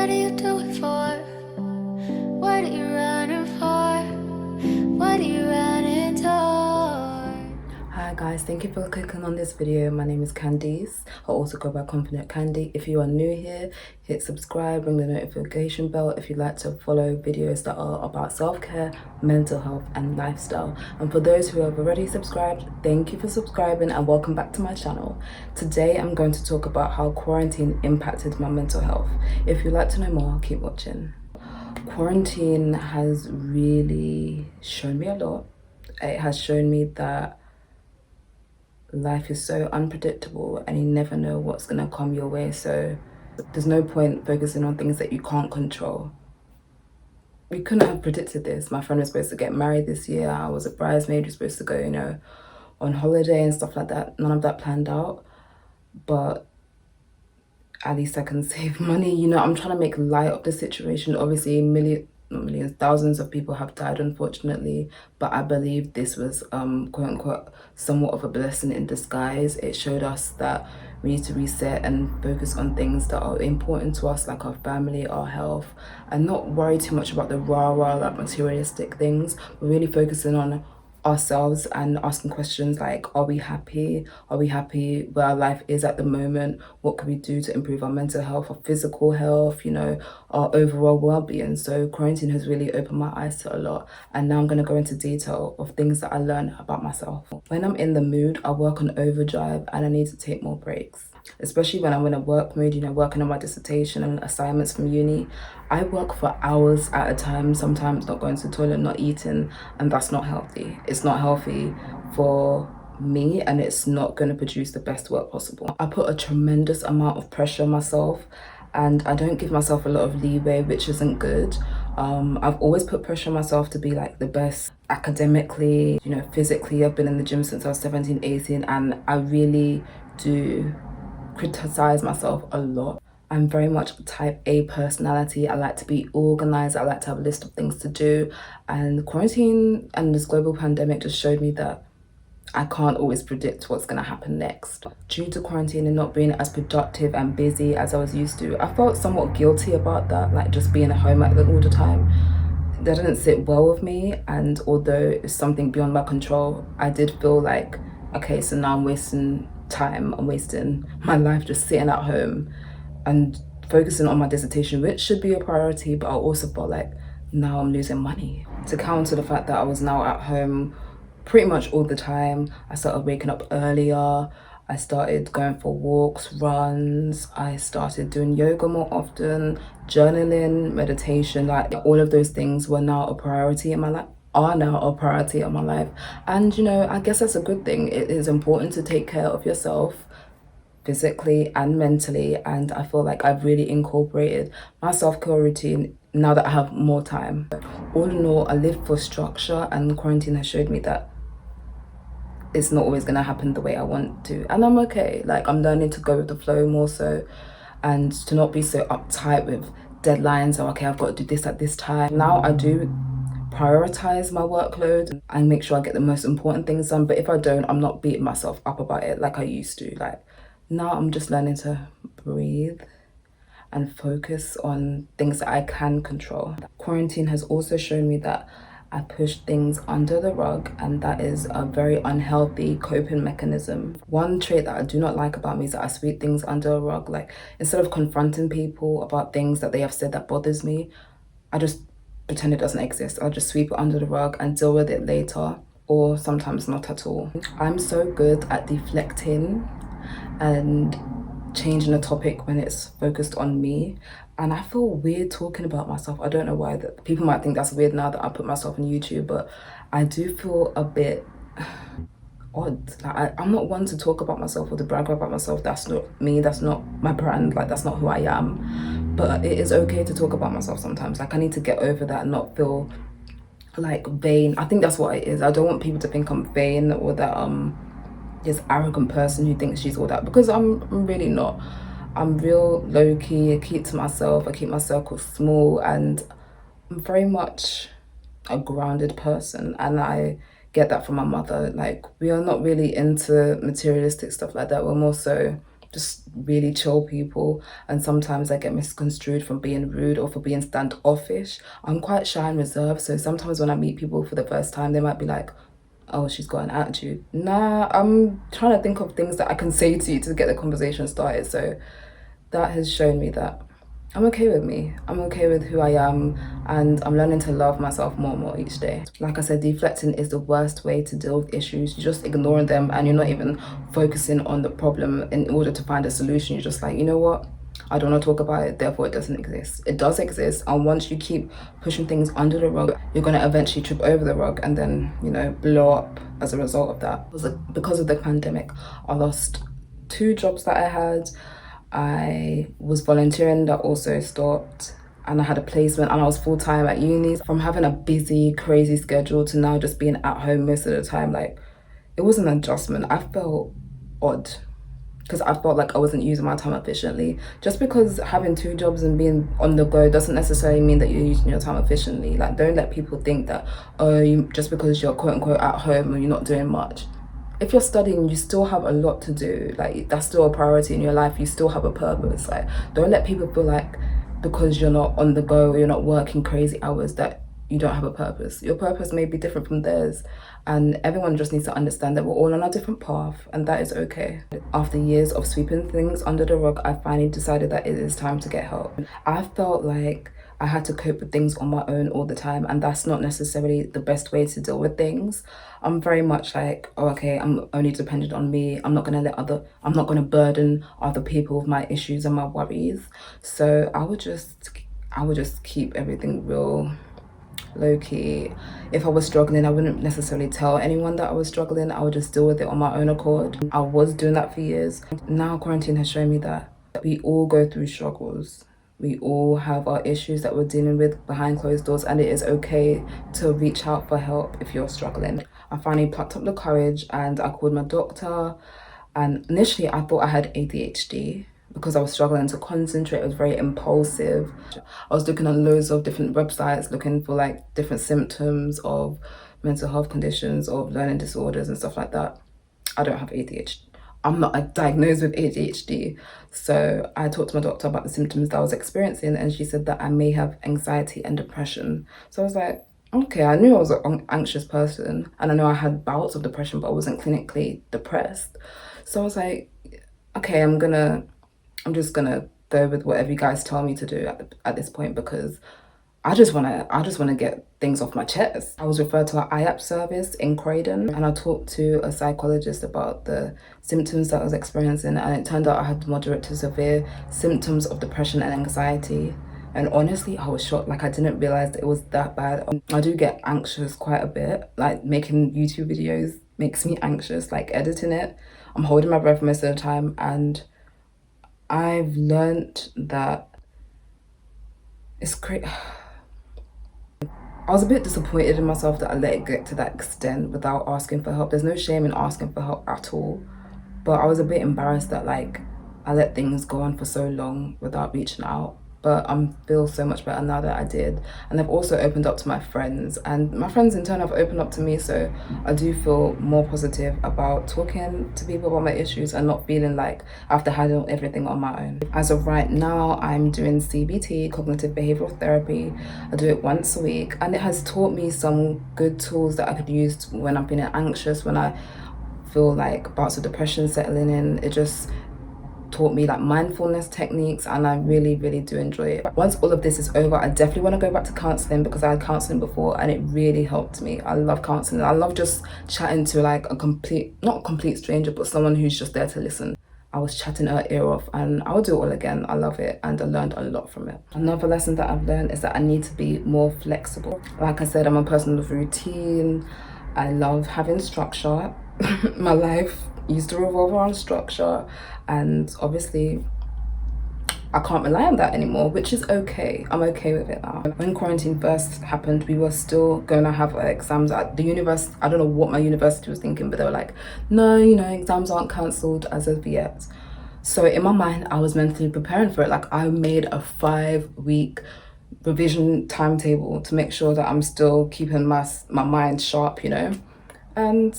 What do you do it for? What are you running for? What are you running toward? Hi guys, thank you for clicking on this video. My name is Candice. I also go by Confidant Candy. If you are new here, hit subscribe, ring the notification bell if you'd like to follow videos that are about self-care, mental health and lifestyle. And for those who have already subscribed, thank you for subscribing and welcome back to my channel. Today I'm going to talk about how quarantine impacted my mental health. If you'd like to know more, keep watching. Quarantine has really shown me a lot. It has shown me that life is so unpredictable and you never know what's gonna come your way, so there's no point focusing on things that you can't control. We couldn't have predicted this. My friend was supposed to get married this year. I was a bridesmaid, was supposed to go, on holiday and stuff like that. None of that planned out, but at least I can save money. I'm trying to make light of the situation. Obviously, not millions, thousands of people have died, unfortunately, but I believe this was quote unquote somewhat of a blessing in disguise. It showed us that we need to reset and focus on things that are important to us, like our family, our health, and not worry too much about the like materialistic things, but really focusing on ourselves and asking questions like, are we happy where our life is at the moment? What can we do to improve our mental health, our physical health, our overall well-being? So quarantine has really opened my eyes to a lot, and now I'm going to go into detail of things that I learned about myself. When I'm in the mood, I work on overdrive and I need to take more breaks, especially when I'm in a work mood, working on my dissertation and assignments from uni. I work for hours at a time, sometimes not going to the toilet, not eating, and that's not healthy. It's not healthy for me, and it's not going to produce the best work possible. I put a tremendous amount of pressure on myself, and I don't give myself a lot of leeway, which isn't good. I've always put pressure on myself to be like the best academically, physically. I've been in the gym since I was 17, 18, and I really do criticize myself a lot. I'm very much a type A personality. I like to be organized. I like to have a list of things to do. And quarantine and this global pandemic just showed me that I can't always predict what's going to happen next. Due to quarantine and not being as productive and busy as I was used to, I felt somewhat guilty about that, like just being at home all the time. That didn't sit well with me, and although it's something beyond my control, I did feel like, okay, so now I'm wasting time. I'm wasting my life just sitting at home and focusing on my dissertation, which should be a priority, but I also felt like now I'm losing money. To counter the fact that I was now at home pretty much all the time, I started waking up earlier, I started going for walks, runs, I started doing yoga more often, journaling, meditation, like all of those things were now a priority in my life. Are now a priority in my life. And I guess that's a good thing. It is important to take care of yourself physically and mentally, and I feel like I've really incorporated my self-care routine now that I have more time. All in all, I live for structure, and quarantine has showed me that it's not always going to happen the way I want to, and I'm okay. Like, I'm learning to go with the flow more so, and to not be so uptight with deadlines. Or okay, I've got to do this at this time. Now I do prioritize my workload and make sure I get the most important things done, but if I don't, I'm not beating myself up about it like I used to. Like, now I'm just learning to breathe and focus on things that I can control. Quarantine has also shown me that I push things under the rug, and that is a very unhealthy coping mechanism. One trait that I do not like about me is that I sweep things under a rug. Like, instead of confronting people about things that they have said that bothers me, I just pretend it doesn't exist. I'll just sweep it under the rug and deal with it later, or sometimes not at all. I'm so good at deflecting and changing a topic when it's focused on me, and I feel weird talking about myself. I don't know why. That people might think that's weird now that I put myself on YouTube, but I do feel a bit odd. Like, I'm not one to talk about myself or to brag about myself. That's not me, that's not my brand, like that's not who I am. But it is okay to talk about myself sometimes. Like, I need to get over that and not feel like vain. I think that's what it is. I don't want people to think I'm vain or that this arrogant person who thinks she's all that, because I'm really not. I'm real low-key. I keep to myself. I keep my circle small, and I'm very much a grounded person, and I get that from my mother. Like, we are not really into materialistic stuff like that. We're more so just really chill people, and sometimes I get misconstrued from being rude or for being standoffish. I'm quite shy and reserved, so sometimes when I meet people for the first time, they might be like, oh, she's got an attitude. Nah, I'm trying to think of things that I can say to you to get the conversation started. So that has shown me that I'm okay with me. I'm okay with who I am, and I'm learning to love myself more and more each day. Like I said, deflecting is the worst way to deal with issues. You're just ignoring them and you're not even focusing on the problem in order to find a solution. You're just like, you know what? I don't want to talk about it, therefore it doesn't exist. It does exist, and once you keep pushing things under the rug, you're going to eventually trip over the rug and then, you know, blow up as a result of that. Because of the pandemic, I lost 2 jobs that I had. I was volunteering, that also stopped, and I had a placement, and I was full-time at uni. From having a busy, crazy schedule to now just being at home most of the time, like, it was an adjustment. I felt odd because I felt like I wasn't using my time efficiently. Just because having 2 jobs and being on the go doesn't necessarily mean that you're using your time efficiently. Like, don't let people think that, oh, just because you're quote unquote at home and you're not doing much. If you're studying, you still have a lot to do. Like, that's still a priority in your life. You still have a purpose. Like, don't let people feel like because you're not on the go or you're not working crazy hours that you don't have a purpose. Your purpose may be different from theirs, and everyone just needs to understand that we're all on a different path, and that is okay. After years of sweeping things under the rug, I finally decided that it is time to get help. I felt like I had to cope with things on my own all the time, and that's not necessarily the best way to deal with things. I'm very much like, oh, okay, I'm only dependent on me. I'm not gonna burden other people with my issues and my worries. So I would just keep everything real low key. If I was struggling, I wouldn't necessarily tell anyone that I was struggling. I would just deal with it on my own accord. I was doing that for years. Now quarantine has shown me that we all go through struggles. We all have our issues that we're dealing with behind closed doors, and it is okay to reach out for help if you're struggling. I finally plucked up the courage and I called my doctor, and initially I thought I had ADHD because I was struggling to concentrate. I was very impulsive. I was looking on loads of different websites looking for like different symptoms of mental health conditions or learning disorders and stuff like that. I don't have ADHD. I'm not diagnosed with ADHD. So I talked to my doctor about the symptoms that I was experiencing, and she said that I may have anxiety and depression. So I was like, okay, I knew I was an anxious person, and I know I had bouts of depression, but I wasn't clinically depressed. So I was like, okay, I'm just gonna go with whatever you guys tell me to do at this point, because I just wanna get things off my chest. I was referred to an IAP service in Croydon, and I talked to a psychologist about the symptoms that I was experiencing, and it turned out I had moderate to severe symptoms of depression and anxiety. And honestly, I was shocked. Like, I didn't realize that it was that bad. I do get anxious quite a bit. Like, making YouTube videos makes me anxious. Like, editing it, I'm holding my breath most of the time, and I've learned that it's great. I was a bit disappointed in myself that I let it get to that extent without asking for help. There's no shame in asking for help at all. But I was a bit embarrassed that, like, I let things go on for so long without reaching out. But I feel so much better now that I did. And I've also opened up to my friends, and my friends in turn have opened up to me. So I do feel more positive about talking to people about my issues and not feeling like I have to handle everything on my own. As of right now, I'm doing CBT, cognitive behavioral therapy. I do it once a week, and it has taught me some good tools that I could use when I'm feeling anxious, when I feel like bouts of depression settling in. It just taught me like mindfulness techniques, and I really do enjoy it. Once all of this is over, I definitely want to go back to counseling, because I had counseling before and it really helped me. I love counseling. I love just chatting to like not a complete stranger, but someone who's just there to listen. I was chatting her ear off, and I would do it all again. I love it, and I learned a lot from it. Another lesson that I've learned is that I need to be more flexible. Like I said, I'm a person of routine. I love having structure. My life used to revolve around structure, and obviously I can't rely on that anymore, which is okay. I'm okay with it now. When quarantine first happened, we were still going to have exams at the university. I don't know what my university was thinking, but they were like, no, you know, exams aren't cancelled as of yet. So in my mind, I was mentally preparing for it. Like, I made a 5-week revision timetable to make sure that I'm still keeping my mind sharp, you know. And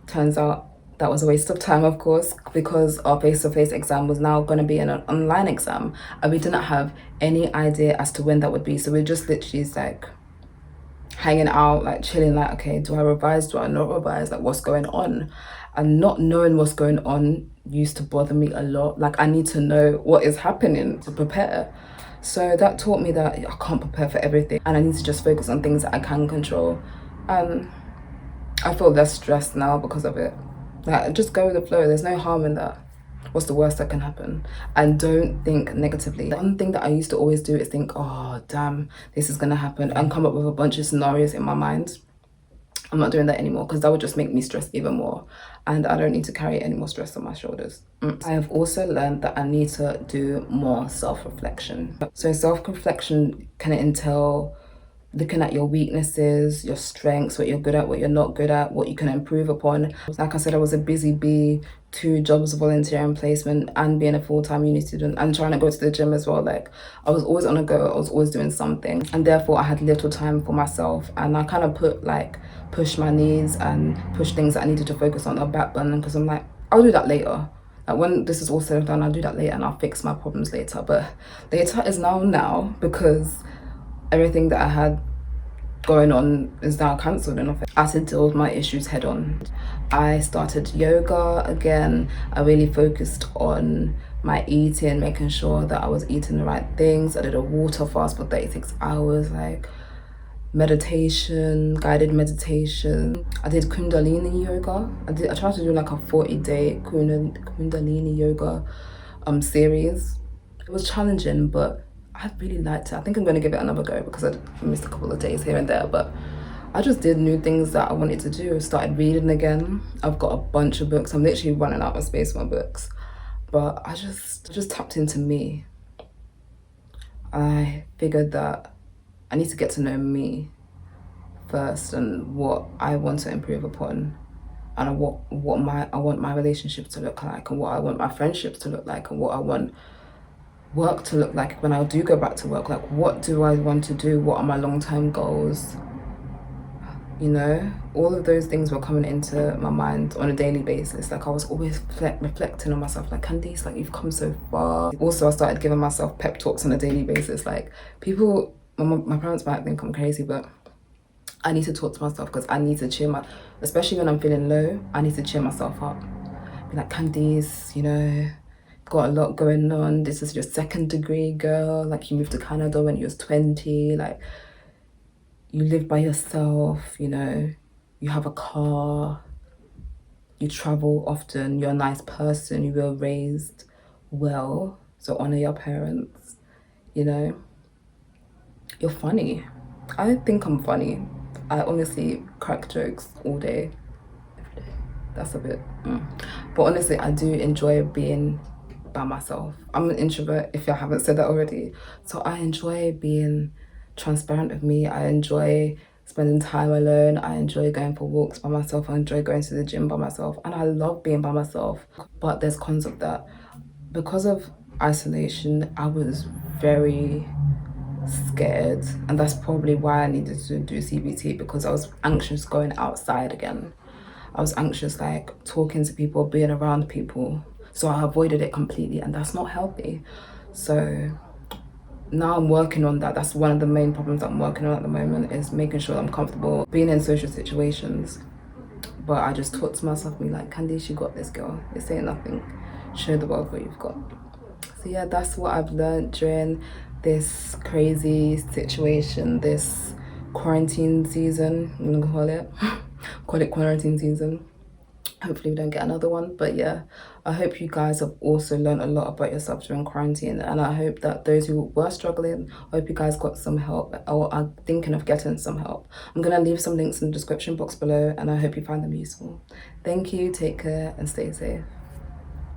turns out That was a waste of time, of course, because our face-to-face exam was now going to be an online exam, and we didn't have any idea as to when that would be. So we just literally like hanging out, like chilling, like, okay, do I revise, do I not revise, like what's going on? And not knowing what's going on used to bother me a lot. Like, I need to know what is happening to prepare. So that taught me that I can't prepare for everything, and I need to just focus on things that I can control. And I feel less stressed now because of it. Like, just go with the flow. There's no harm in that. What's the worst that can happen? And don't think negatively. One thing that I used to always do is think, oh damn, this is gonna happen, and come up with a bunch of scenarios in my mind. I'm not doing that anymore, because that would just make me stress even more, and I don't need to carry any more stress on my shoulders. I have also learned that I need to do more self-reflection. So self-reflection can entail looking at your weaknesses, your strengths, what you're good at, what you're not good at, what you can improve upon. Like I said, I was a busy bee, 2 jobs, volunteering placement, and being a full-time uni student, and trying to go to the gym as well. Like, I was always on a go, I was always doing something, and therefore I had little time for myself. And I kind of push my needs and push things that I needed to focus on the back burner, because I'm like, I'll do that later. Like, when this is all said and done, I'll do that later and I'll fix my problems later. But later is now, because everything that I had going on is now cancelled, and I had to deal with my issues head on. I started yoga again. I really focused on my eating, making sure that I was eating the right things. I did a water fast for 36 hours, like meditation, guided meditation. I did Kundalini yoga. I tried to do like a 40-day Kundalini yoga series. It was challenging, but I really liked it. I think I'm going to give it another go, because I missed a couple of days here and there, but I just did new things that I wanted to do. I started reading again. I've got a bunch of books. I'm literally running out of space for my books, but I just tapped into me. I figured that I need to get to know me first, and what I want to improve upon, and what I want my relationships to look like, and what I want my friendships to look like, and what I want work to look like when I do go back to work. Like, what do I want to do? What are my long-term goals? You know, all of those things were coming into my mind on a daily basis. Like, I was always reflecting on myself, like, Candice, like, you've come so far. Also, I started giving myself pep talks on a daily basis. Like, people, my parents might think I'm crazy, but I need to talk to myself, because I need to cheer especially when I'm feeling low, I need to cheer myself up. Be like, Candice, you know, got a lot going on. This is your 2nd degree, girl. Like, you moved to Canada when you was 20. Like, you live by yourself, you know, you have a car, you travel often, you're a nice person, you were raised well, so honor your parents, you know. You're funny. I think I'm funny. I honestly crack jokes all day, every day. That's a bit but honestly, I do enjoy being by myself. I'm an introvert, if I haven't said that already, so I enjoy being transparent with me. I enjoy spending time alone. I enjoy going for walks by myself. I enjoy going to the gym by myself, and I love being by myself. But there's cons of that. Because of isolation, I was very scared, and that's probably why I needed to do CBT, because I was anxious going outside again. I was anxious, like, talking to people, being around people, so I avoided it completely, and that's not healthy. So now I'm working on that. That's one of the main problems I'm working on at the moment, is making sure I'm comfortable being in social situations. But I just talk to myself, me like, Candice, you got this, girl. This ain't nothing. Show the world what you've got. So yeah, that's what I've learned during this crazy situation, this quarantine season, I'm gonna call it quarantine season. Hopefully we don't get another one. But yeah, I hope you guys have also learned a lot about yourself during quarantine, and I hope that those who were struggling, I hope you guys got some help, or are thinking of getting some help. I'm gonna leave some links in the description box below, and I hope you find them useful. Thank you, take care, and stay safe.